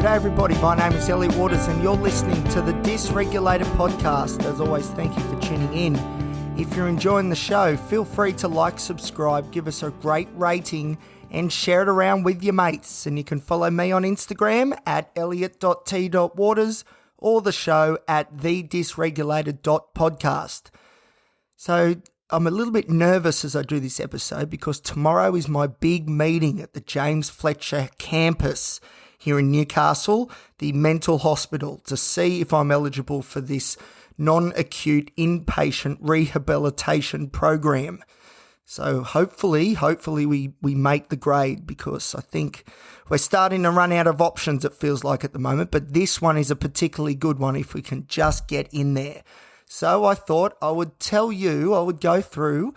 G'day everybody, my name is Elliot Waters and you're listening to the Dysregulated podcast. As always, thank you for tuning in. If you're enjoying the show, feel free to like, subscribe, give us a great rating and share it around with your mates. And you can follow me on Instagram at elliot.t.waters or the show at thedysregulated.podcast. So I'm a little bit nervous as I do this episode because tomorrow is my big meeting at the James Fletcher campus here in Newcastle, the mental hospital, to see if I'm eligible for this non-acute inpatient rehabilitation program. So hopefully we make the grade, because I think we're starting to run out of options, it feels like at the moment, but this one is a particularly good one if we can just get in there. So I thought I would go through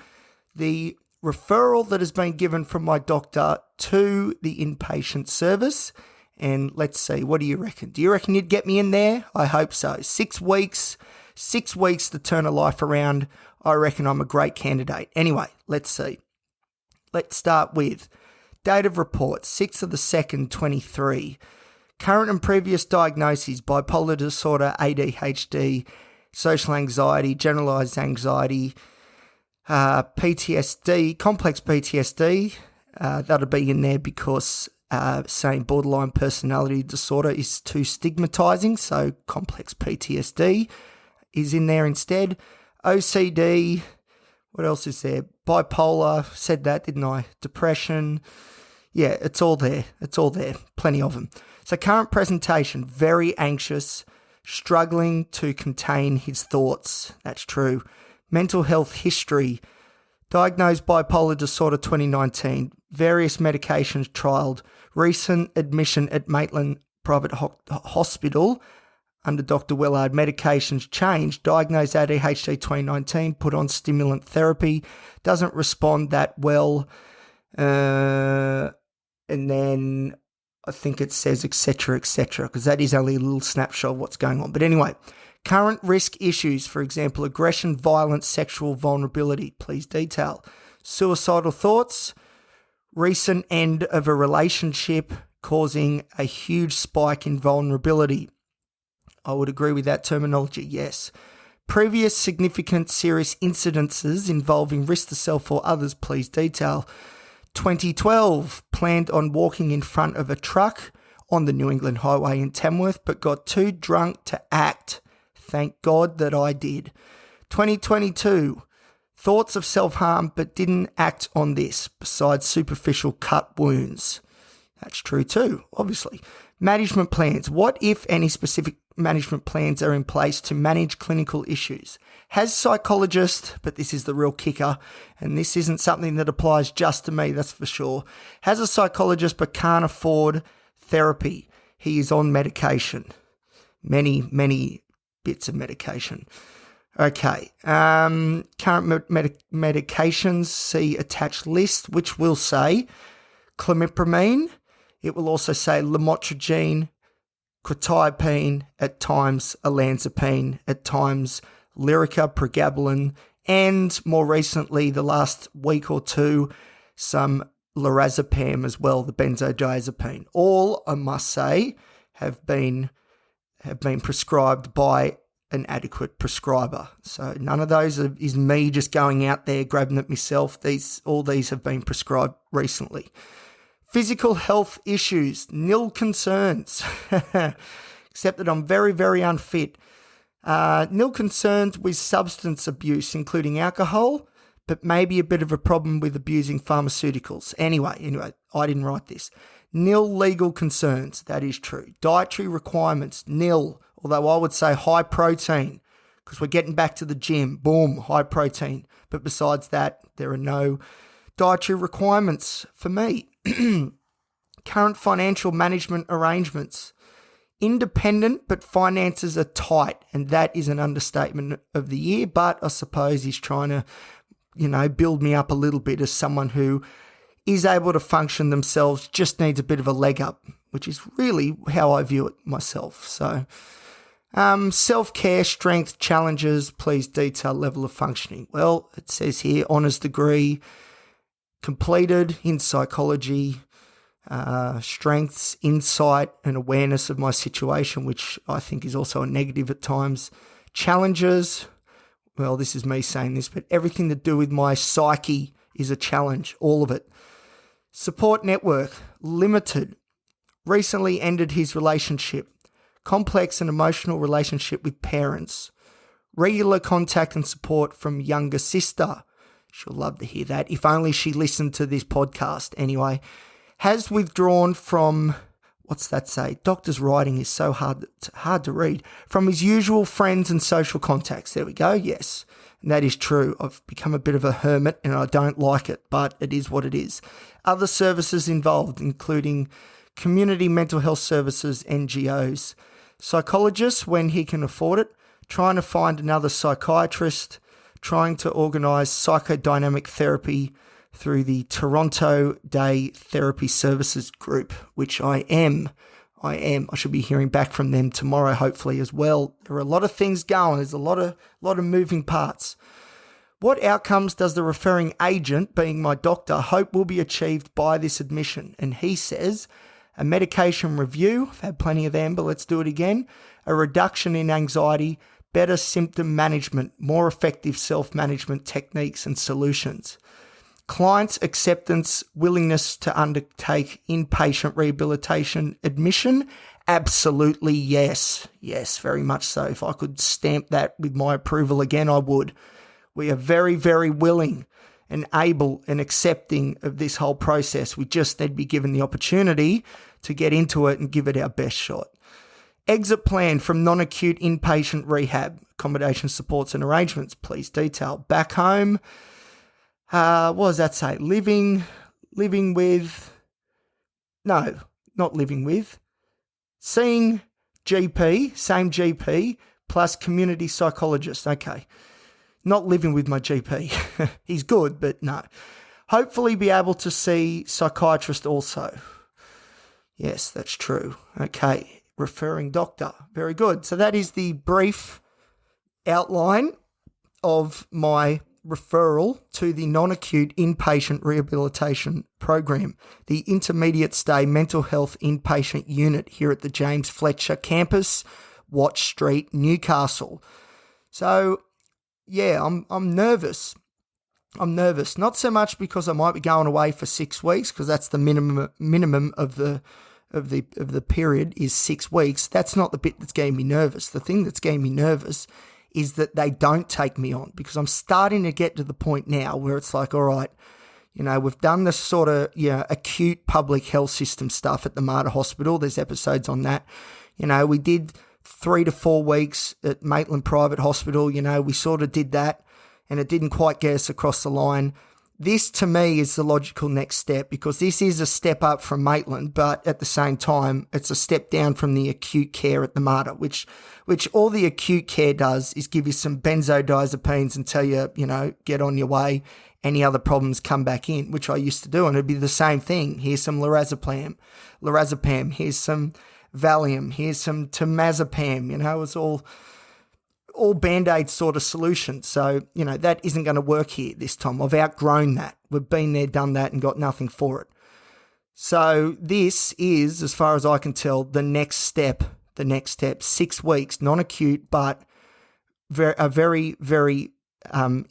the referral that has been given from my doctor to the inpatient service. And let's see, what do you reckon? Do you reckon you'd get me in there? I hope so. 6 weeks to turn a life around. I reckon I'm a great candidate. Anyway, let's see. Let's start with date of report, 6th of the 2nd, 23. Current and previous diagnoses: bipolar disorder, ADHD, social anxiety, generalized anxiety, PTSD, complex PTSD. That'll be in there because saying borderline personality disorder is too stigmatizing, so complex PTSD is in there instead. OCD, what else is there? Bipolar, said that, didn't I? Depression, yeah, it's all there, plenty of them. So current presentation: very anxious, struggling to contain his thoughts. That's true. Mental health history: diagnosed bipolar disorder 2019, various medications trialled, recent admission at Maitland Private Hospital under Dr. Willard, medications changed, diagnosed ADHD 2019, put on stimulant therapy, doesn't respond that well, and then I think it says etc., because that is only a little snapshot of what's going on. But anyway, current risk issues, for example, aggression, violence, sexual vulnerability, please detail. Suicidal thoughts, recent end of a relationship causing a huge spike in vulnerability. I would agree with that terminology, yes. Previous significant serious incidences involving risk to self or others, please detail. 2012, planned on walking in front of a truck on the New England Highway in Tamworth, but got too drunk to act. Thank God that I did. 2022, thoughts of self-harm but didn't act on this, besides superficial cut wounds. That's true too, obviously. Management plans. What, if any, specific management plans are in place to manage clinical issues? Has psychologist, but this is the real kicker, and this isn't something that applies just to me, that's for sure. Has a psychologist but can't afford therapy. He is on medication. Many bits of medication. Okay. Current medications, see attached list, which will say clomipramine. It will also say lamotrigine, quetiapine, at times olanzapine, at times Lyrica, pregabalin, and more recently, the last week or two, some lorazepam as well, the benzodiazepine. All, I must say, have been prescribed by an adequate prescriber. So none of those is me just going out there grabbing it myself. All these have been prescribed recently. Physical health issues, nil concerns, except that I'm very, very unfit. Nil concerns with substance abuse, including alcohol, but maybe a bit of a problem with abusing pharmaceuticals. Anyway, I didn't write this. Nil legal concerns, that is true. Dietary requirements, nil, although I would say high protein, because we're getting back to the gym. Boom, high protein. But besides that, there are no dietary requirements for me. Current financial management arrangements. Independent, but finances are tight, and that is an understatement of the year, but I suppose he's trying to, build me up a little bit as someone who is able to function themselves, just needs a bit of a leg up, which is really how I view it myself. So, self-care, strength, challenges, please detail level of functioning. Well, it says here, honours degree, completed in psychology, strengths, insight, and awareness of my situation, which I think is also a negative at times. Challenges, well, this is me saying this, but everything to do with my psyche is a challenge, all of it. Support network, limited. Recently ended his relationship. Complex and emotional relationship with parents. Regular contact and support from younger sister. She'll love to hear that. If only she listened to this podcast. Anyway, has withdrawn from, what's that say? Doctor's writing is so hard to read. From his usual friends and social contacts. There we go. Yes, and that is true. I've become a bit of a hermit and I don't like it, but it is what it is. Other services involved, including community mental health services, NGOs, psychologists when he can afford it, trying to find another psychiatrist, trying to organise psychodynamic therapy through the Toronto Day Therapy Services Group, which I am. I should be hearing back from them tomorrow, hopefully, as well. There are a lot of things going. There's a lot of moving parts. What outcomes does the referring agent, being my doctor, hope will be achieved by this admission? And he says, a medication review, I've had plenty of them, but let's do it again, a reduction in anxiety, better symptom management, more effective self-management techniques and solutions. Client's acceptance, willingness to undertake inpatient rehabilitation admission, absolutely yes. Yes, very much so. If I could stamp that with my approval again, I would. We are very, very willing and able and accepting of this whole process. We just need to be given the opportunity to get into it and give it our best shot. Exit plan from non-acute inpatient rehab, accommodation supports and arrangements, please detail. Back home, what does that say? Living with, no, not living with, seeing GP, same GP, plus community psychologist. Okay. Not living with my GP. He's good, but no. Hopefully be able to see psychiatrist also. Yes, that's true. Okay. Referring doctor. Very good. So that is the brief outline of my referral to the non-acute inpatient rehabilitation program, the intermediate stay mental health inpatient unit here at the James Fletcher campus, Watch Street, Newcastle. So, yeah, I'm nervous. I'm nervous, not so much because I might be going away for 6 weeks, because that's the minimum of the period is 6 weeks. That's not the bit that's getting me nervous. The thing that's getting me nervous is that they don't take me on, because I'm starting to get to the point now where it's like, all right, you know, we've done this sort of, acute public health system stuff at the Mater Hospital. There's episodes on that. You know, we did 3 to 4 weeks at Maitland Private Hospital. You know, we sort of did that and it didn't quite get us across the line. This, to me, is the logical next step, because this is a step up from Maitland, but at the same time, it's a step down from the acute care at the Mater, which all the acute care does is give you some benzodiazepines and tell you, get on your way. Any other problems come back in, which I used to do, and it'd be the same thing. Here's some lorazepam. Here's some Valium. Here's some temazepam. It's all Band-Aid sort of solutions. So, that isn't going to work here this time. I've outgrown that. We've been there, done that, and got nothing for it. So this is, as far as I can tell, the next step. 6 weeks, non-acute, but a very, very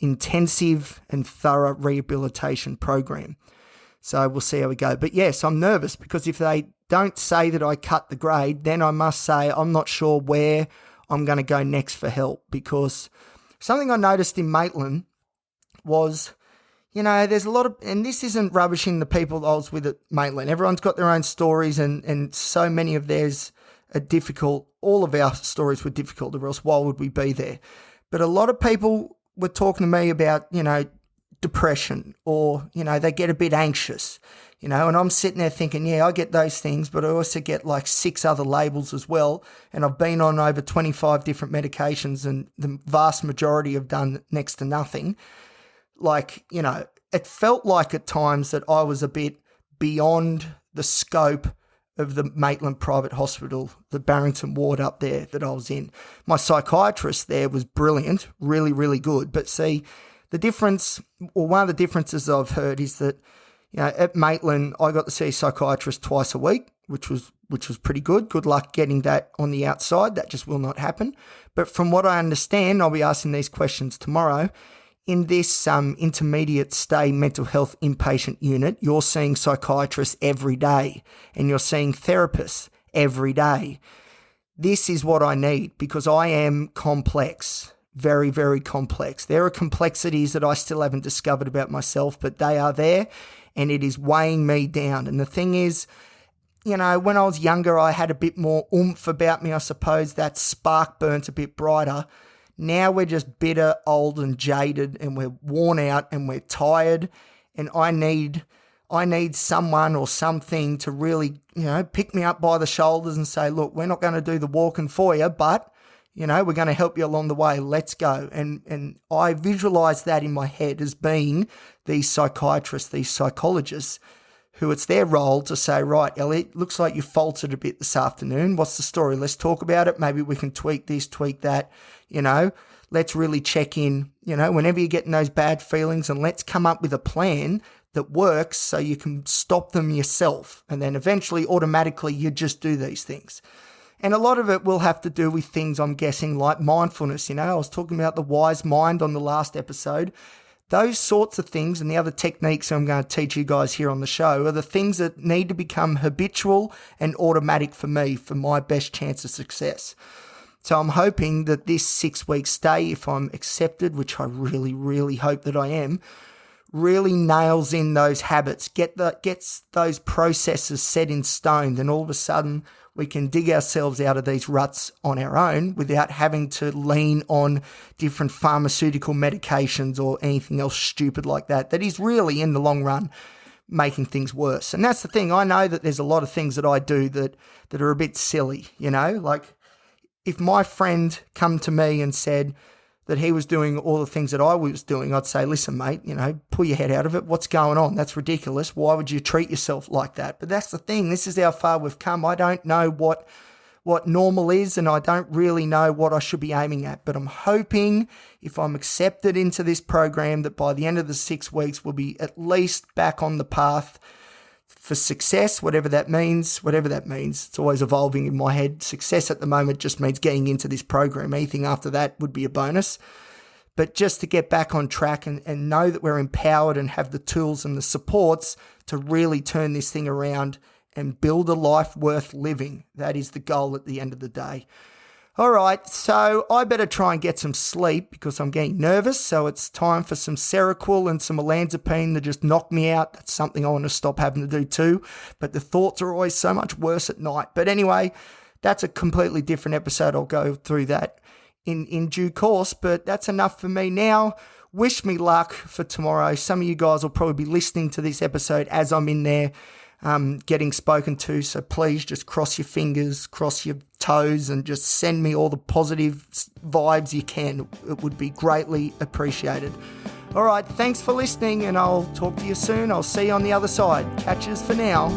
intensive and thorough rehabilitation program. So we'll see how we go. But yes, I'm nervous, because if they don't say that I cut the grade, then I must say I'm not sure where I'm going to go next for help, because something I noticed in Maitland was, there's a lot of, and this isn't rubbishing the people I was with at Maitland. Everyone's got their own stories, and so many of theirs are difficult. All of our stories were difficult, or else why would we be there? But a lot of people were talking to me about, depression, or, they get a bit anxious, and I'm sitting there thinking, yeah, I get those things, but I also get like 6 other labels as well. And I've been on over 25 different medications, and the vast majority have done next to nothing. Like, it felt like at times that I was a bit beyond the scope of the Maitland Private Hospital, the Barrington ward up there that I was in. My psychiatrist there was brilliant, really, really good. But see, the difference, or one of the differences I've heard, is that, At Maitland, I got to see a psychiatrist twice a week, which was pretty good. Good luck getting that on the outside. That just will not happen. But from what I understand, I'll be asking these questions tomorrow. In this intermediate stay mental health inpatient unit, you're seeing psychiatrists every day and you're seeing therapists every day. This is what I need because I am complex, very, very complex. There are complexities that I still haven't discovered about myself, but they are there and it is weighing me down. And the thing is, when I was younger, I had a bit more oomph about me. I suppose that spark burnt a bit brighter. Now we're just bitter, old and jaded and we're worn out and we're tired and I need someone or something to really, pick me up by the shoulders and say, look, we're not going to do the walking for you, but, we're going to help you along the way. Let's go. And I visualize that in my head as being these psychiatrists, these psychologists who it's their role to say, right, Elliot, looks like you faltered a bit this afternoon. What's the story? Let's talk about it. Maybe we can tweak this, tweak that, let's really check in, whenever you're getting those bad feelings and let's come up with a plan that works so you can stop them yourself. And then eventually, automatically, you just do these things. And a lot of it will have to do with things, I'm guessing, like mindfulness. I was talking about the wise mind on the last episode. Those sorts of things and the other techniques I'm going to teach you guys here on the show are the things that need to become habitual and automatic for me for my best chance of success. So I'm hoping that this 6-week stay, if I'm accepted, which I really, really hope that I am, really nails in those habits, gets those processes set in stone. Then all of a sudden we can dig ourselves out of these ruts on our own without having to lean on different pharmaceutical medications or anything else stupid like that. That is really, in the long run, making things worse. And that's the thing. I know that there's a lot of things that I do that are a bit silly, like if my friend come to me and said that he was doing all the things that I was doing, I'd say, listen, mate, pull your head out of it. What's going on? That's ridiculous. Why would you treat yourself like that? But that's the thing. This is how far we've come. I don't know what normal is, and I don't really know what I should be aiming at. But I'm hoping if I'm accepted into this program that by the end of the 6 weeks, we'll be at least back on the path for success, whatever that means. It's always evolving in my head. Success at the moment just means getting into this program. Anything after that would be a bonus. But just to get back on track and know that we're empowered and have the tools and the supports to really turn this thing around and build a life worth living. That is the goal at the end of the day. All right, so I better try and get some sleep because I'm getting nervous. So it's time for some Seroquel and some olanzapine to just knock me out. That's something I want to stop having to do too. But the thoughts are always so much worse at night. But anyway, that's a completely different episode. I'll go through that in due course. But that's enough for me now. Wish me luck for tomorrow. Some of you guys will probably be listening to this episode as I'm in there getting spoken to. So please just cross your fingers, cross your toes, and just send me all the positive vibes you can. It would be greatly appreciated. All right, thanks for listening, and I'll talk to you soon. I'll see you on the other side. Catches for now.